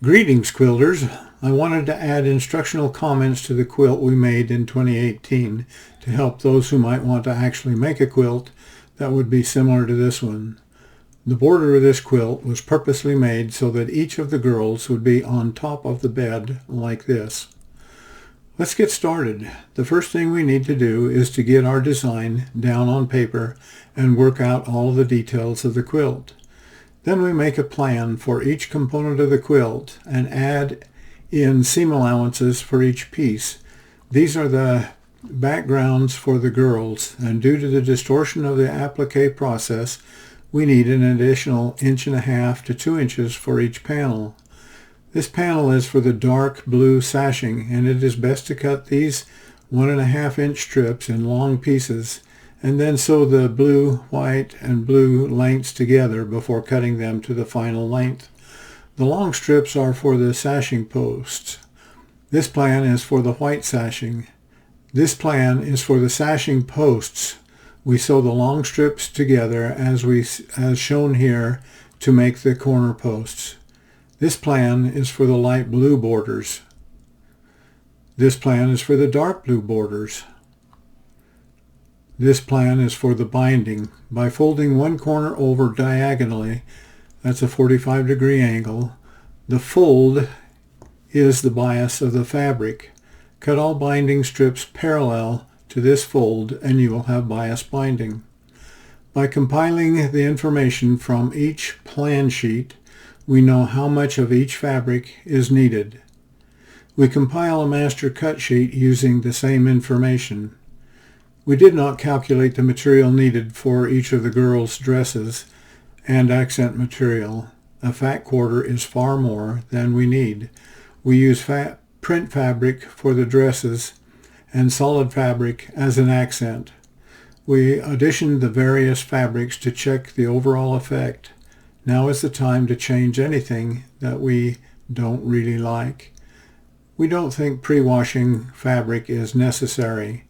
Greetings, quilters. I wanted to add instructional comments to the quilt we made in 2018 to help those who might want to actually make a quilt that would be similar to this one. The border of this quilt was purposely made so that each of the girls would be on top of the bed like this. Let's get started. The first thing we need to do is to get our design down on paper and work out all the details of the quilt. Then we make a plan for each component of the quilt and add in seam allowances for each piece. These are the backgrounds for the girls, and due to the distortion of the applique process, we need an additional 1.5 to 2 inches for each panel. This panel is for the dark blue sashing, and it is best to cut these 1.5 inch strips in long pieces and then sew the blue, white, and blue lengths together before cutting them to the final length. The long strips are for the sashing posts. This plan is for the white sashing. This plan is for the sashing posts. We sew the long strips together as shown here to make the corner posts. This plan is for the light blue borders. This plan is for the dark blue borders. This plan is for the binding. By folding one corner over diagonally, that's a 45-degree angle, the fold is the bias of the fabric. Cut all binding strips parallel to this fold and you will have bias binding. By compiling the information from each plan sheet, we know how much of each fabric is needed. We compile a master cut sheet using the same information. We did not calculate the material needed for each of the girls' dresses and accent material. A fat quarter is far more than we need. We use print fabric for the dresses and solid fabric as an accent. We auditioned the various fabrics to check the overall effect. Now is the time to change anything that we don't really like. We don't think pre-washing fabric is necessary.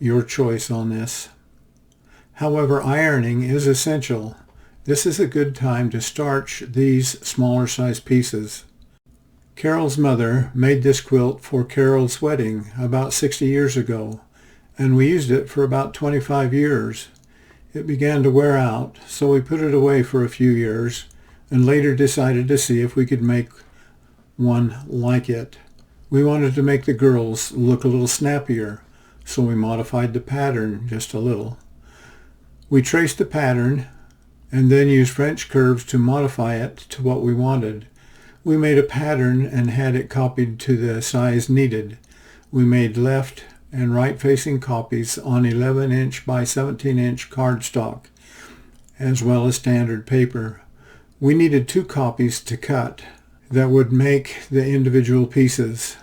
Your choice on this. However, ironing is essential. This is a good time to starch these smaller size pieces. Carol's mother made this quilt for Carol's wedding about 60 years ago, and we used it for about 25 years. It began to wear out, so we put it away for a few years and later decided to see if we could make one like it. We wanted to make the girls look a little snappier, so we modified the pattern just a little. We traced the pattern and then used French curves to modify it to what we wanted. We made a pattern and had it copied to the size needed. We made left and right facing copies on 11-inch by 17-inch cardstock, as well as standard paper. We needed 2 copies to cut that would make the individual pieces.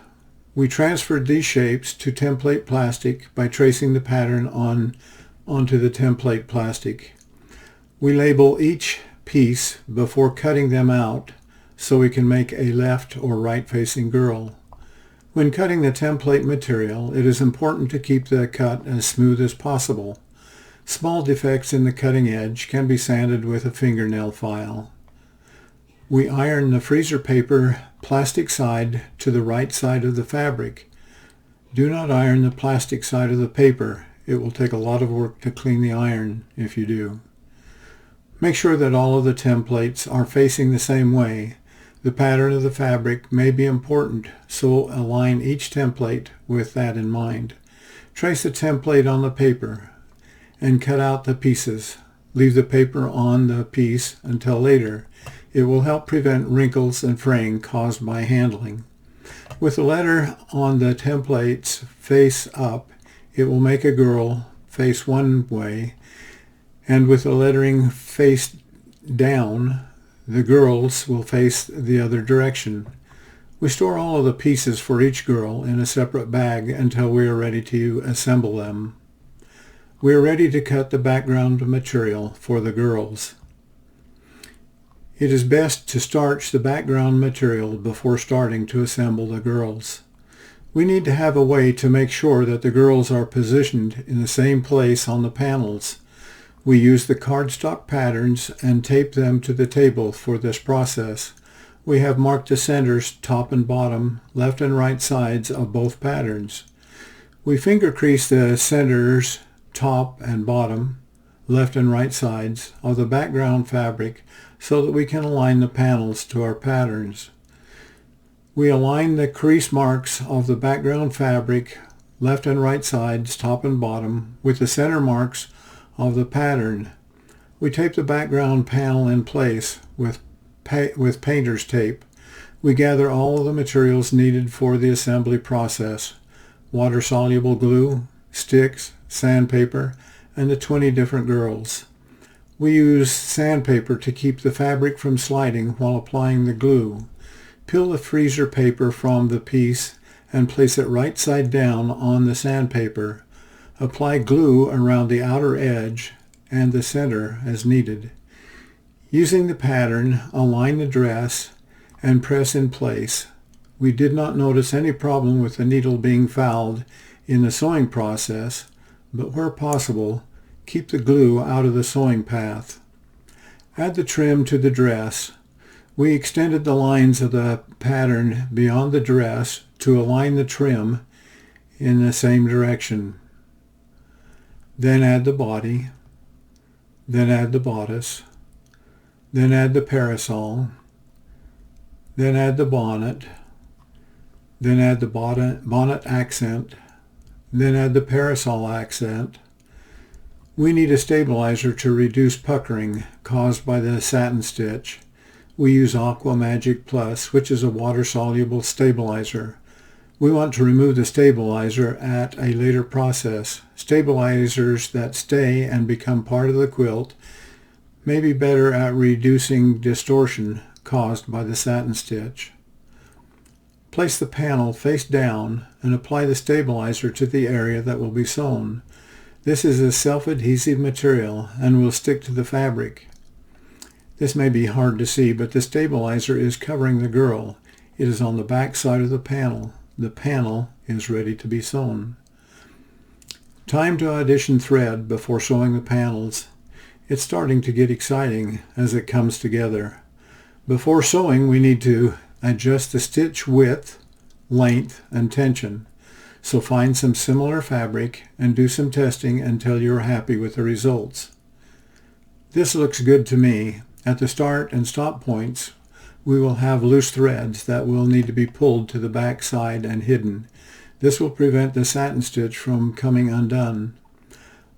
We transferred these shapes to template plastic by tracing the pattern onto the template plastic. We label each piece before cutting them out so we can make a left or right facing girl. When cutting the template material, it is important to keep the cut as smooth as possible. Small defects in the cutting edge can be sanded with a fingernail file. We iron the freezer paper plastic side to the right side of the fabric. Do not iron the plastic side of the paper. It will take a lot of work to clean the iron if you do. Make sure that all of the templates are facing the same way. The pattern of the fabric may be important, so align each template with that in mind. Trace the template on the paper and cut out the pieces. Leave the paper on the piece until later. It will help prevent wrinkles and fraying caused by handling. With the letter on the templates face up, it will make a girl face one way, and with the lettering face down, the girls will face the other direction. We store all of the pieces for each girl in a separate bag until we are ready to assemble them. We are ready to cut the background material for the girls. It is best to starch the background material before starting to assemble the girls. We need to have a way to make sure that the girls are positioned in the same place on the panels. We use the cardstock patterns and tape them to the table for this process. We have marked the centers, top and bottom, left and right sides of both patterns. We finger crease the centers, top and bottom, left and right sides of the background fabric so that we can align the panels to our patterns. We align the crease marks of the background fabric, left and right sides, top and bottom, with the center marks of the pattern. We tape the background panel in place with painter's tape. We gather all of the materials needed for the assembly process: water-soluble glue, sticks, sandpaper, and the 20 different girls. We use sandpaper to keep the fabric from sliding while applying the glue. Peel the freezer paper from the piece and place it right side down on the sandpaper. Apply glue around the outer edge and the center as needed. Using the pattern, align the dress and press in place. We did not notice any problem with the needle being fouled in the sewing process, but where possible, keep the glue out of the sewing path. Add the trim to the dress. We extended the lines of the pattern beyond the dress to align the trim in the same direction. Then add the body, then add the bodice, then add the parasol, then add the bonnet, then add the bonnet accent, then add the parasol accent. We need a stabilizer to reduce puckering caused by the satin stitch. We use Aqua Magic Plus, which is a water-soluble stabilizer. We want to remove the stabilizer at a later process. Stabilizers that stay and become part of the quilt may be better at reducing distortion caused by the satin stitch. Place the panel face down and apply the stabilizer to the area that will be sewn. This is a self-adhesive material and will stick to the fabric. This may be hard to see, but the stabilizer is covering the girl. It is on the back side of the panel. The panel is ready to be sewn. Time to audition thread before sewing the panels. It's starting to get exciting as it comes together. Before sewing, we need to adjust the stitch width, length, and tension. So find some similar fabric and do some testing until you're happy with the results. This looks good to me. At the start and stop points, we will have loose threads that will need to be pulled to the back side and hidden. This will prevent the satin stitch from coming undone.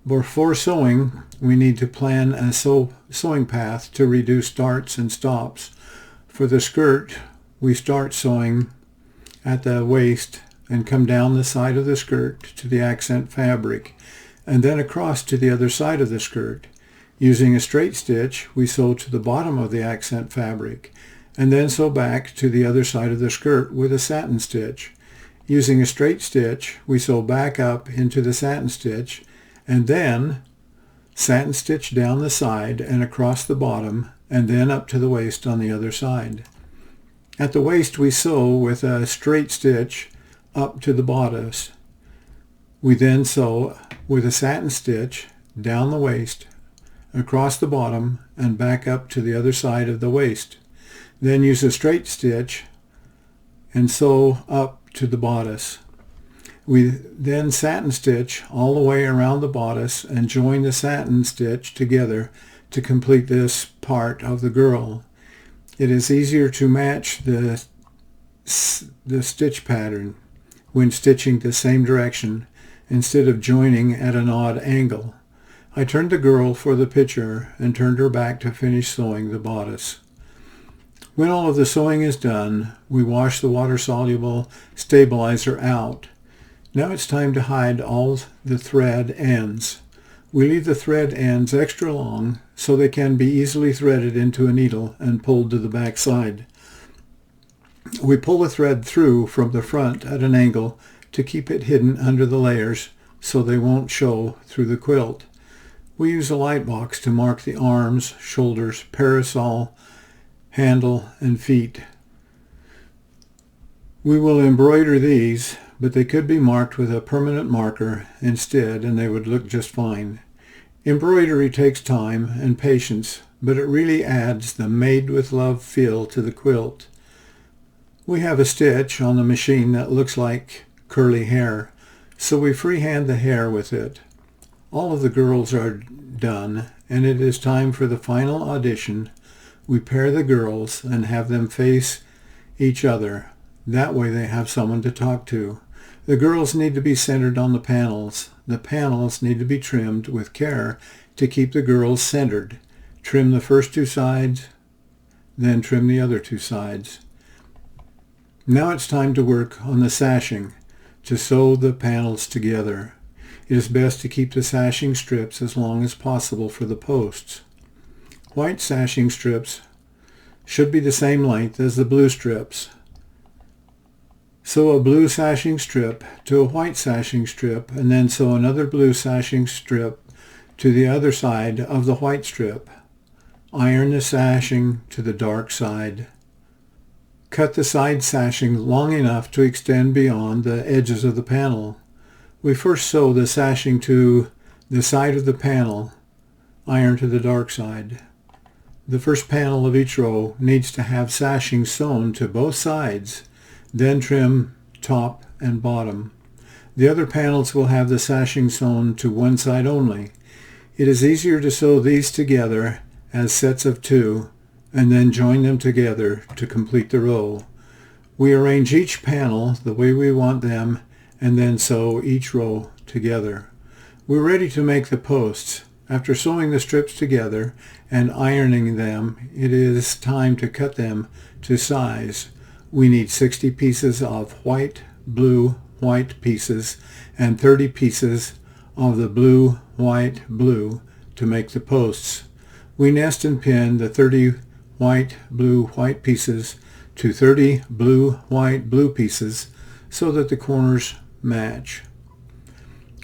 Before sewing, we need to plan a sewing path to reduce starts and stops. For the skirt, we start sewing at the waist and come down the side of the skirt to the accent fabric, and then across to the other side of the skirt. Using a straight stitch, we sew to the bottom of the accent fabric, and then sew back to the other side of the skirt with a satin stitch. Using a straight stitch, we sew back up into the satin stitch, and then satin stitch down the side and across the bottom, and then up to the waist on the other side. At the waist, we sew with a straight stitch up to the bodice. We then sew with a satin stitch down the waist, across the bottom, and back up to the other side of the waist. Then use a straight stitch and sew up to the bodice. We then satin stitch all the way around the bodice and join the satin stitch together to complete this part of the girl. It is easier to match the stitch pattern when stitching the same direction instead of joining at an odd angle. I turned the girl for the picture and turned her back to finish sewing the bodice. When all of the sewing is done, we wash the water-soluble stabilizer out. Now it's time to hide all the thread ends. We leave the thread ends extra long so they can be easily threaded into a needle and pulled to the back side. We pull the thread through from the front at an angle to keep it hidden under the layers so they won't show through the quilt. We use a light box to mark the arms, shoulders, parasol, handle, and feet. We will embroider these, but they could be marked with a permanent marker instead and they would look just fine. Embroidery takes time and patience, but it really adds the made with love feel to the quilt. We have a stitch on the machine that looks like curly hair, so we freehand the hair with it. All of the girls are done, and it is time for the final audition. We pair the girls and have them face each other. That way they have someone to talk to. The girls need to be centered on the panels. The panels need to be trimmed with care to keep the girls centered. Trim the first two sides, then trim the other two sides. Now it's time to work on the sashing, to sew the panels together. It is best to keep the sashing strips as long as possible for the posts. White sashing strips should be the same length as the blue strips. Sew a blue sashing strip to a white sashing strip, and then sew another blue sashing strip to the other side of the white strip. Iron the sashing to the dark side. Cut the side sashing long enough to extend beyond the edges of the panel. We first sew the sashing to the side of the panel, iron to the dark side. The first panel of each row needs to have sashing sewn to both sides, then trim top and bottom. The other panels will have the sashing sewn to one side only. It is easier to sew these together as sets of two and then join them together to complete the row. We arrange each panel the way we want them and then sew each row together. We're ready to make the posts. After sewing the strips together and ironing them, it is time to cut them to size. We need 60 pieces of white, blue, white pieces and 30 pieces of the blue, white, blue to make the posts. We nest and pin the 30 white, blue, white pieces to 30 blue, white, blue pieces so that the corners match.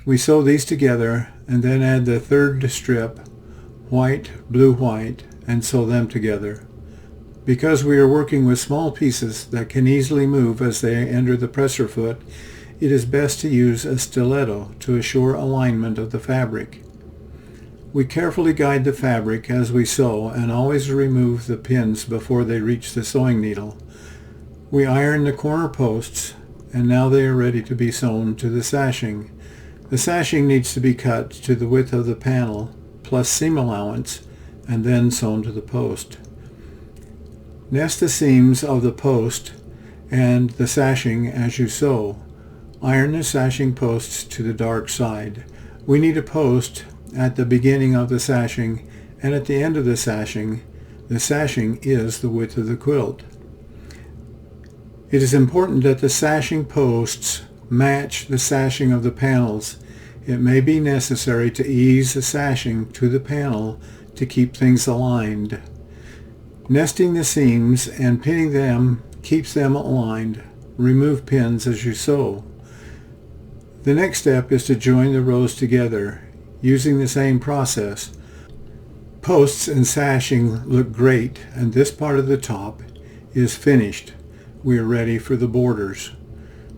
We sew these together and then add the third strip, white, blue, white, and sew them together. Because we are working with small pieces that can easily move as they enter the presser foot, it is best to use a stiletto to assure alignment of the fabric. We carefully guide the fabric as we sew and always remove the pins before they reach the sewing needle. We iron the corner posts, and now they are ready to be sewn to the sashing. The sashing needs to be cut to the width of the panel, plus seam allowance, and then sewn to the post. Nest the seams of the post and the sashing as you sew. Iron the sashing posts to the dark side. We need a post at the beginning of the sashing and at the end of the sashing. The sashing is the width of the quilt. It is important that the sashing posts match the sashing of the panels. It may be necessary to ease the sashing to the panel to keep things aligned. Nesting the seams and pinning them keeps them aligned. Remove pins as you sew. The next step is to join the rows together using the same process. Posts and sashing look great, and this part of the top is finished. We are ready for the borders.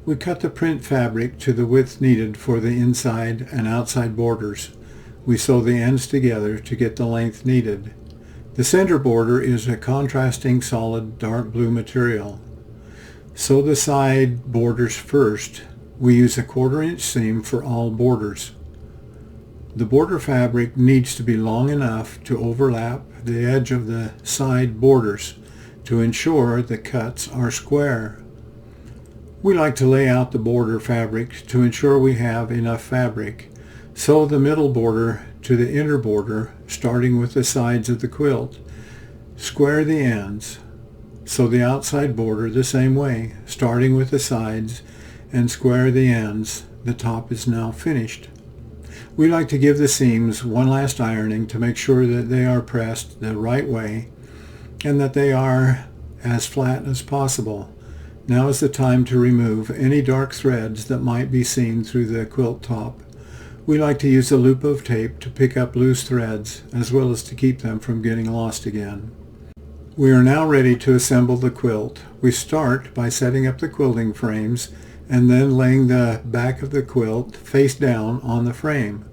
We cut the print fabric to the width needed for the inside and outside borders. We sew the ends together to get the length needed. The center border is a contrasting solid dark blue material. Sew the side borders first. We use a 1/4 inch seam for all borders. The border fabric needs to be long enough to overlap the edge of the side borders to ensure the cuts are square. We like to lay out the border fabric to ensure we have enough fabric. Sew the middle border to the inner border, starting with the sides of the quilt. Square the ends. Sew the outside border the same way, starting with the sides, and square the ends. The top is now finished. We like to give the seams one last ironing to make sure that they are pressed the right way and that they are as flat as possible. Now is the time to remove any dark threads that might be seen through the quilt top. We like to use a loop of tape to pick up loose threads as well as to keep them from getting lost again. We are now ready to assemble the quilt. We start by setting up the quilting frames and then laying the back of the quilt face down on the frame.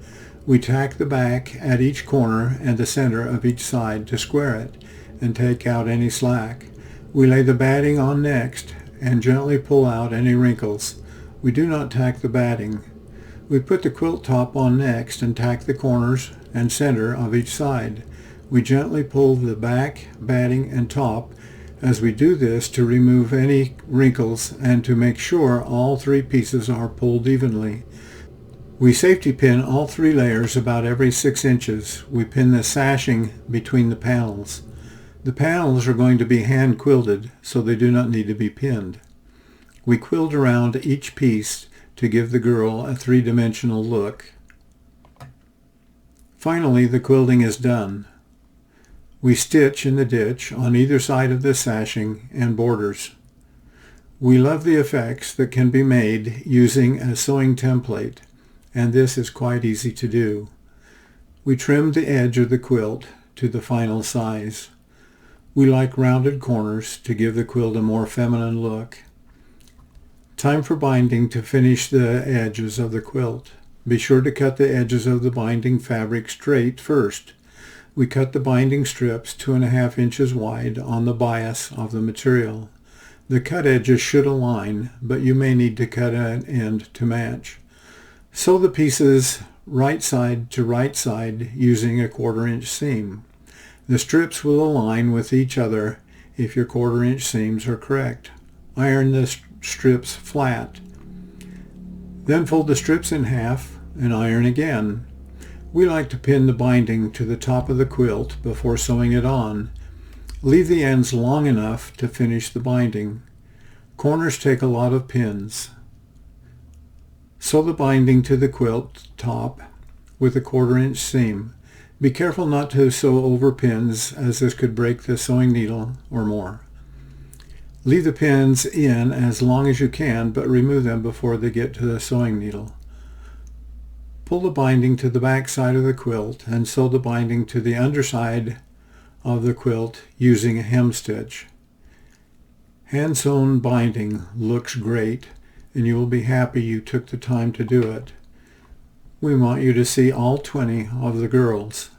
We tack the back at each corner and the center of each side to square it and take out any slack. We lay the batting on next and gently pull out any wrinkles. We do not tack the batting. We put the quilt top on next and tack the corners and center of each side. We gently pull the back, batting, and top as we do this to remove any wrinkles and to make sure all three pieces are pulled evenly. We safety pin all three layers about every 6 inches. We pin the sashing between the panels. The panels are going to be hand quilted, so they do not need to be pinned. We quilt around each piece to give the girl a three-dimensional look. Finally, the quilting is done. We stitch in the ditch on either side of the sashing and borders. We love the effects that can be made using a sewing template, and this is quite easy to do. We trimmed the edge of the quilt to the final size. We like rounded corners to give the quilt a more feminine look. Time for binding to finish the edges of the quilt. Be sure to cut the edges of the binding fabric straight first. We cut the binding strips 2.5 inches wide on the bias of the material. The cut edges should align, but you may need to cut an end to match. Sew the pieces right side to right side using a 1/4 inch seam. The strips will align with each other if your 1/4 inch seams are correct. Iron the strips flat. Then fold the strips in half and iron again. We like to pin the binding to the top of the quilt before sewing it on. Leave the ends long enough to finish the binding. Corners take a lot of pins. Sew the binding to the quilt top with a 1/4 inch seam. Be careful not to sew over pins, as this could break the sewing needle or more. Leave the pins in as long as you can, but remove them before they get to the sewing needle. Pull the binding to the back side of the quilt and sew the binding to the underside of the quilt using a hem stitch. Hand sewn binding looks great, and you will be happy you took the time to do it. We want you to see all 20 of the girls.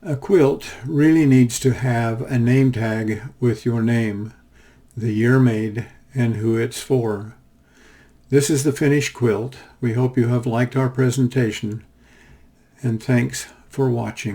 A quilt really needs to have a name tag with your name, the year made, and who it's for. This is the finished quilt. We hope you have liked our presentation, and thanks for watching.